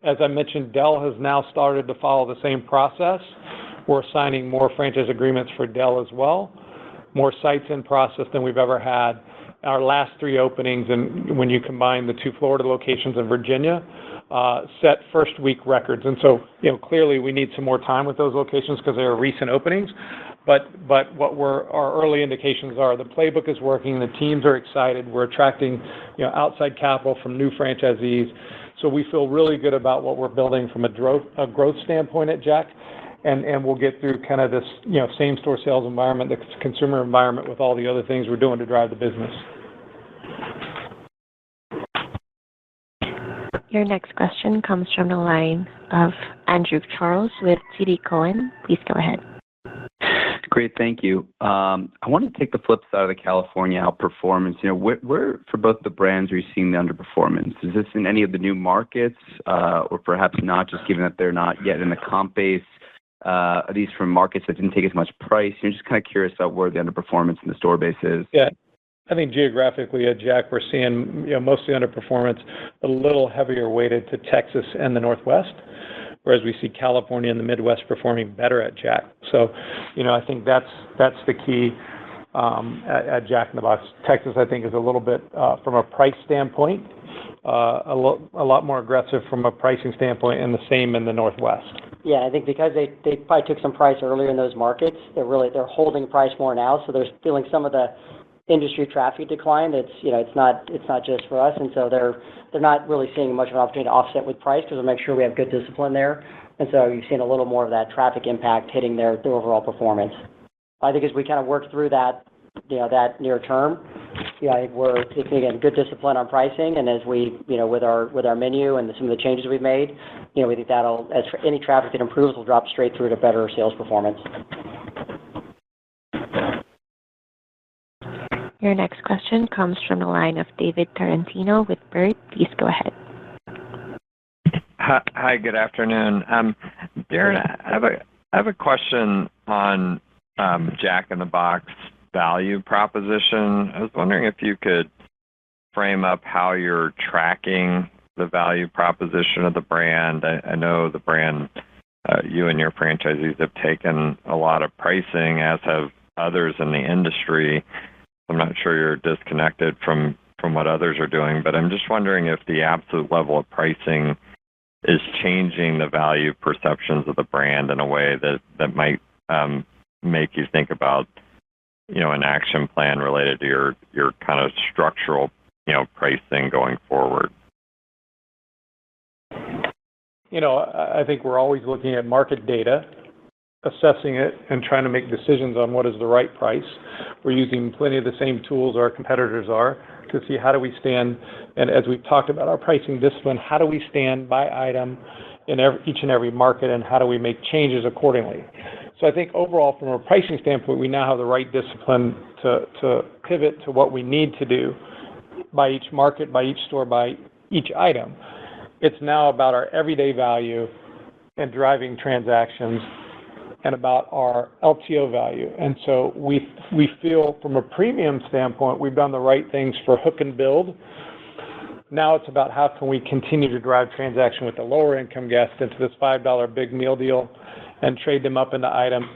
As I mentioned, Del has now started to follow the same process. We're signing more franchise agreements for Del as well, more sites in process than we've ever had. Our last 3 openings, and when you combine the 2 Florida locations in Virginia, set first week records. And so, clearly we need some more time with those locations because they are recent openings. But what our early indications are, the playbook is working, the teams are excited, we're attracting, outside capital from new franchisees. So we feel really good about what we're building from a growth standpoint at Jack. And we'll get through kind of this, same store sales environment, the consumer environment, with all the other things we're doing to drive the business. Your next question comes from the line of Andrew Charles with TD Cowen. Please go ahead. Great, thank you. I want to take the flip side of the California outperformance. Where for both the brands are you seeing the underperformance? Is this in any of the new markets, or perhaps not, just given that they're not yet in the comp base? Are these from markets that didn't take as much price? I'm just kind of curious about where the underperformance in the store base is. Yeah, I think geographically at Jack, we're seeing mostly underperformance, a little heavier weighted to Texas and the Northwest, whereas we see California and the Midwest performing better at Jack. So, I think that's the key at Jack in the Box. Texas, I think, is a little bit, from a price standpoint, a lot more aggressive from a pricing standpoint, and the same in the Northwest. Yeah, I think because they probably took some price earlier in those markets, they're holding price more now, so they're feeling some of the industry traffic decline. It's not just for us, and so they're not really seeing much of an opportunity to offset with price because we'll make sure we have good discipline there. And so you've seen a little more of that traffic impact hitting their overall performance. I think as we kind of work through that, that near term, I think we're taking, again, good discipline on pricing, and as we, with our menu and some of the changes we've made, we think that'll, as for any traffic that improves, will drop straight through to better sales performance. Your next question comes from the line of David Tarantino with Baird. Please go ahead. Hi, good afternoon. Darren, I have a question on Jack in the Box value proposition. I was wondering if you could frame up how you're tracking the value proposition of the brand. I know the brand, you and your franchisees have taken a lot of pricing, as have others in the industry. I'm not sure you're disconnected from what others are doing, but I'm just wondering if the absolute level of pricing is changing the value perceptions of the brand in a way that might make you think about, an action plan related to your kind of structural, pricing going forward. I think we're always looking at market data, assessing it, and trying to make decisions on what is the right price. We're using plenty of the same tools our competitors are to see how do we stand, and as we've talked about our pricing discipline, how do we stand by item in each and every market, and how do we make changes accordingly. So I think overall, from a pricing standpoint, we now have the right discipline to pivot to what we need to do by each market, by each store, by each item. It's now about our everyday value and driving transactions, and about our LTO value. And so we feel from a premium standpoint, we've done the right things for hook and build. Now it's about how can we continue to drive transaction with the lower income guests into this $5 big meal deal and trade them up into items.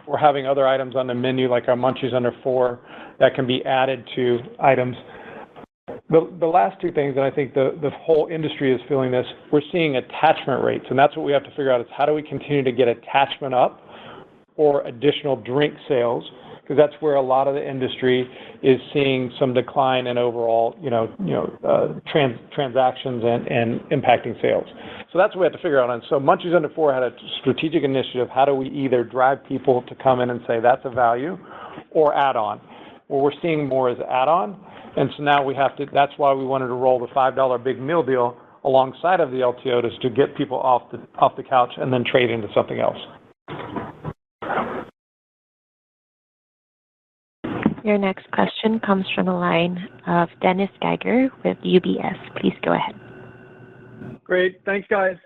We're having other items on the menu like our Munchies Under $4 that can be added to items. The last two things, and I think the whole industry is feeling this, we're seeing attachment rates, and that's what we have to figure out is how do we continue to get attachment up or additional drink sales, because that's where a lot of the industry is seeing some decline in overall, transactions and impacting sales. So that's what we have to figure out. And so Munchies Under $4 had a strategic initiative. How do we either drive people to come in and say that's a value, or add-on? What we're seeing more is add-on, and so now we have to. That's why we wanted to roll the $5 big meal deal alongside of the LTO to get people off the couch and then trade into something else. Your next question comes from the line of Dennis Geiger with UBS. Please go ahead. Great. Thanks, guys.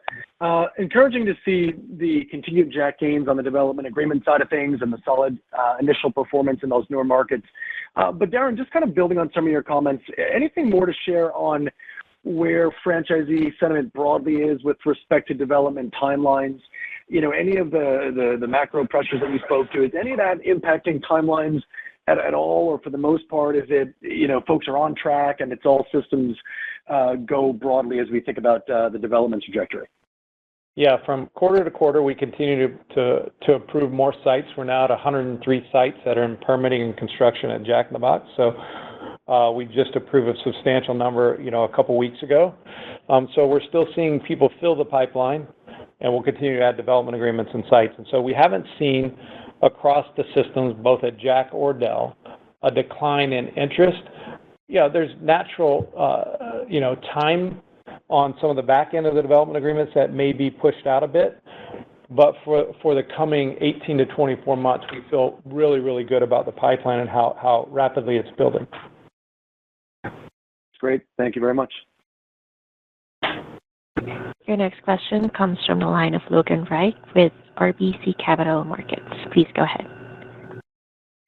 Encouraging to see the continued Jack gains on the development agreement side of things and the solid initial performance in those newer markets. But Darren, just kind of building on some of your comments, anything more to share on where franchisee sentiment broadly is with respect to development timelines? Any of the macro pressures that you spoke to, is any of that impacting timelines at all, or for the most part, is it, folks are on track and it's all systems go broadly as we think about the development trajectory? Yeah, from quarter to quarter, we continue to approve more sites. We're now at 103 sites that are in permitting and construction at Jack in the Box. So we just approved a substantial number, a couple weeks ago. So we're still seeing people fill the pipeline, and we'll continue to add development agreements and sites. And so we haven't seen across the systems, both at Jack or Del, a decline in interest. Yeah, there's natural, time on some of the back end of the development agreements that may be pushed out a bit. But for the coming 18 to 24 months, we feel really, really good about the pipeline and how rapidly it's building. Great. Thank you very much. Your next question comes from the line of Logan Wright with RBC Capital Markets. Please go ahead.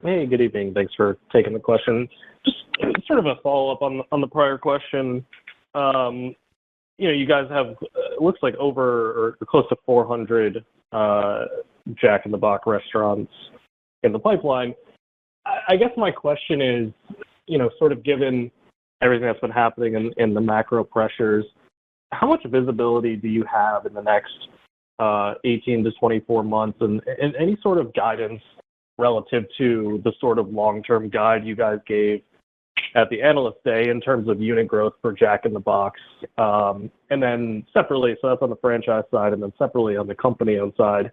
Hey, good evening. Thanks for taking the question. Just sort of a follow-up on the prior question. You guys have, it looks like over or close to 400 Jack in the Box restaurants in the pipeline. I guess my question is, sort of given everything that's been happening in the macro pressures, how much visibility do you have in the next 18 to 24 months, and any sort of guidance relative to the sort of long-term guide you guys gave at the Analyst Day in terms of unit growth for Jack in the Box? And then separately, so that's on the franchise side, and then separately on the company-owned side,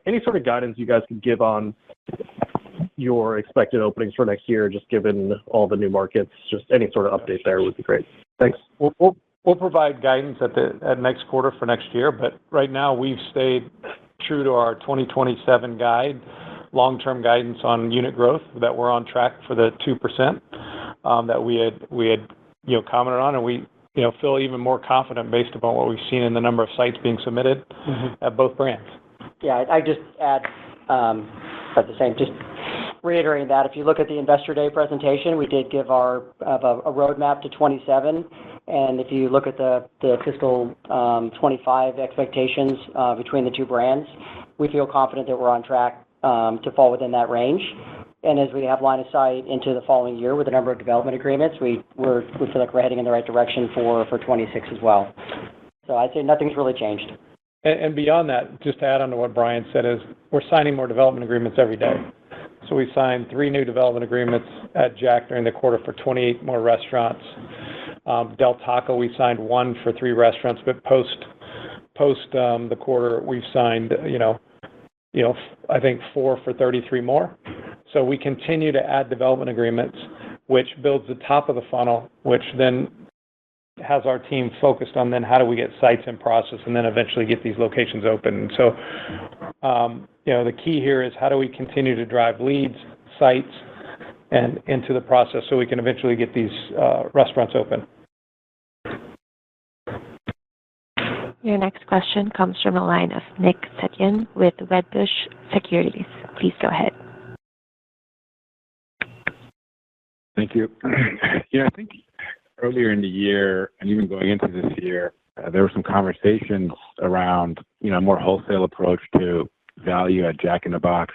any sort of guidance you guys could give on your expected openings for next year, just given all the new markets, just any sort of update there would be great. Thanks. We'll provide guidance at next quarter for next year, but right now we've stayed true to our 2027 guide, long-term guidance on unit growth, that we're on track for the 2% that we had commented on, and we feel even more confident based upon what we've seen in the number of sites being submitted at both brands. Yeah, I just add at the same, just reiterating that if you look at the Investor Day presentation, we did give a roadmap to 27, and if you look at the fiscal 25 expectations between the two brands, we feel confident that we're on track to fall within that range. And as we have line of sight into the following year with a number of development agreements, we feel like we're heading in the right direction for 26 as well. So I'd say nothing's really changed. And beyond that, just to add on to what Brian said, is we're signing more development agreements every day. So we signed 3 new development agreements at Jack during the quarter for 28 more restaurants. Del Taco, we signed 1 for 3 restaurants, but post the quarter, we've signed, I think 4 for 33 more. So we continue to add development agreements, which builds the top of the funnel, which then has our team focused on then how do we get sites in process and then eventually get these locations open. And so, the key here is how do we continue to drive leads, sites, and into the process so we can eventually get these restaurants open. Your next question comes from the line of Nick Setyan with Wedbush Securities. Please go ahead. Thank you. I think earlier in the year and even going into this year, there were some conversations around, a more wholesale approach to value at Jack in the Box,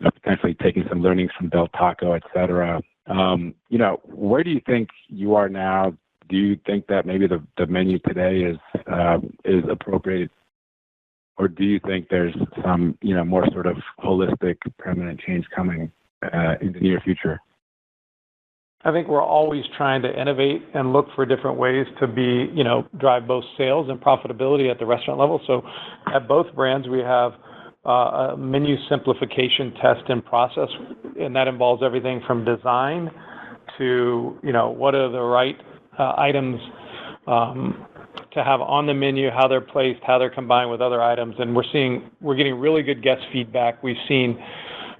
potentially taking some learnings from Del Taco, et cetera. Where do you think you are now? Do you think that maybe the menu today is appropriate, or do you think there's some, more sort of holistic, permanent change coming in the near future? I think we're always trying to innovate and look for different ways to be, drive both sales and profitability at the restaurant level. So at both brands, we have a menu simplification test in process, and that involves everything from design to, what are the right items to have on the menu, how they're placed, how they're combined with other items. And we're getting really good guest feedback. We've seen,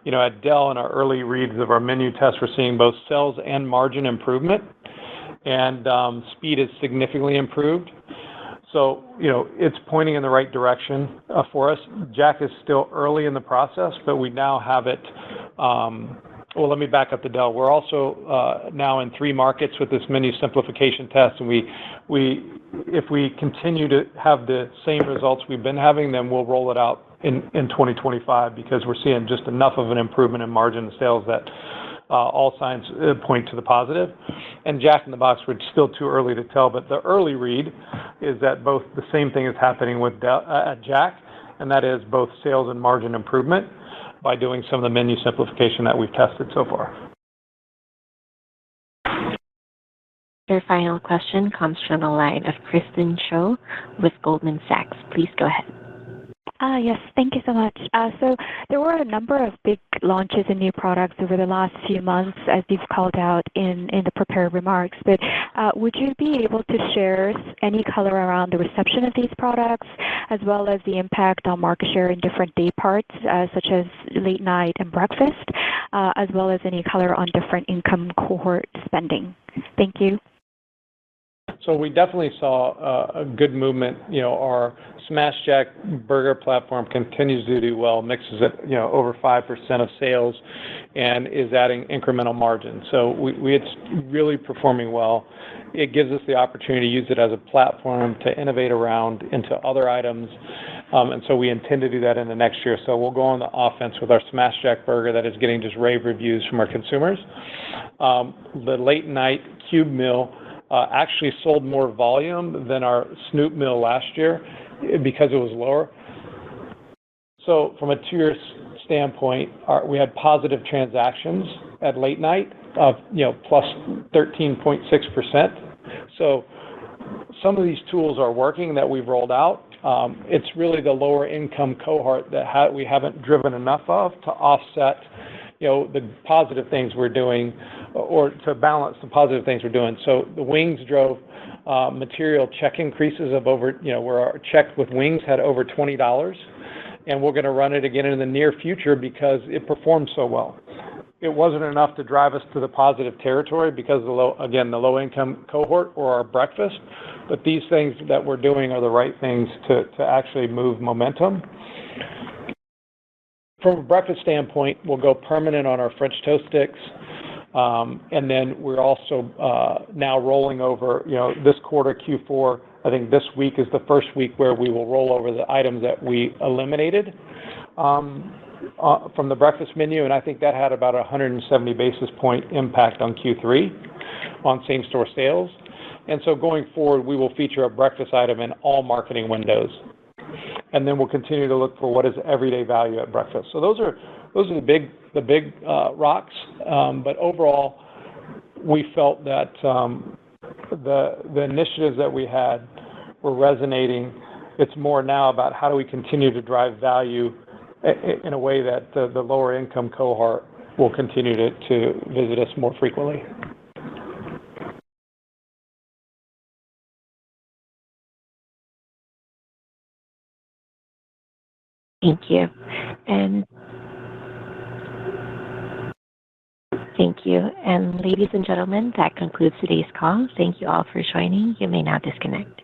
at Del in our early reads of our menu test, we're seeing both sales and margin improvement, and speed is significantly improved. So, it's pointing in the right direction for us. Jack is still early in the process, but we now have it. Well, let me back up to Del. We're also now in 3 markets with this menu simplification test, and if we continue to have the same results we've been having, then we'll roll it out in 2025 because we're seeing just enough of an improvement in margin and sales that all signs point to the positive. And Jack in the Box, we're still too early to tell, but the early read is that both the same thing is happening with at Jack, and that is both sales and margin improvement by doing some of the menu simplification that we've tested so far. Your final question comes from the line of Kristen Cho with Goldman Sachs. Please go ahead. Yes, thank you so much. So there were a number of big launches and new products over the last few months, as you've called out in the prepared remarks. But would you be able to share any color around the reception of these products, as well as the impact on market share in different day parts, such as late night and breakfast, as well as any color on different income cohort spending? Thank you. So we definitely saw a good movement. Our Smash Jack burger platform continues to do well, mixes at over 5% of sales, and is adding incremental margin. So it's really performing well. It gives us the opportunity to use it as a platform to innovate around into other items, and so we intend to do that in the next year. So we'll go on the offense with our Smash Jack burger that is getting just rave reviews from our consumers. The late night cube meal actually sold more volume than our Snoop meal last year because it was lower. So from a tier standpoint, we had positive transactions at late night of plus 13.6%. So some of these tools are working that we've rolled out. It's really the lower income cohort that we haven't driven enough of to offset the positive things we're doing, or to balance the positive things we're doing. So the wings drove material check increases of over, where our check with wings had over $20, and we're going to run it again in the near future because it performed so well. It wasn't enough to drive us to the positive territory because of the low income cohort or our breakfast, but these things that we're doing are the right things to actually move momentum. From a breakfast standpoint, we'll go permanent on our French toast sticks. And then we're also now rolling over, this quarter, Q4, I think this week is the first week where we will roll over the items that we eliminated from the breakfast menu, and I think that had about a 170 basis point impact on Q3 on same-store sales. And so going forward, we will feature a breakfast item in all marketing windows. And then we'll continue to look for what is everyday value at breakfast. So those are the big rocks. But overall, we felt that the initiatives that we had were resonating. It's more now about how do we continue to drive value in a way that the lower income cohort will continue to visit us more frequently. Thank you. And thank you. And ladies and gentlemen, that concludes today's call. Thank you all for joining. You may now disconnect.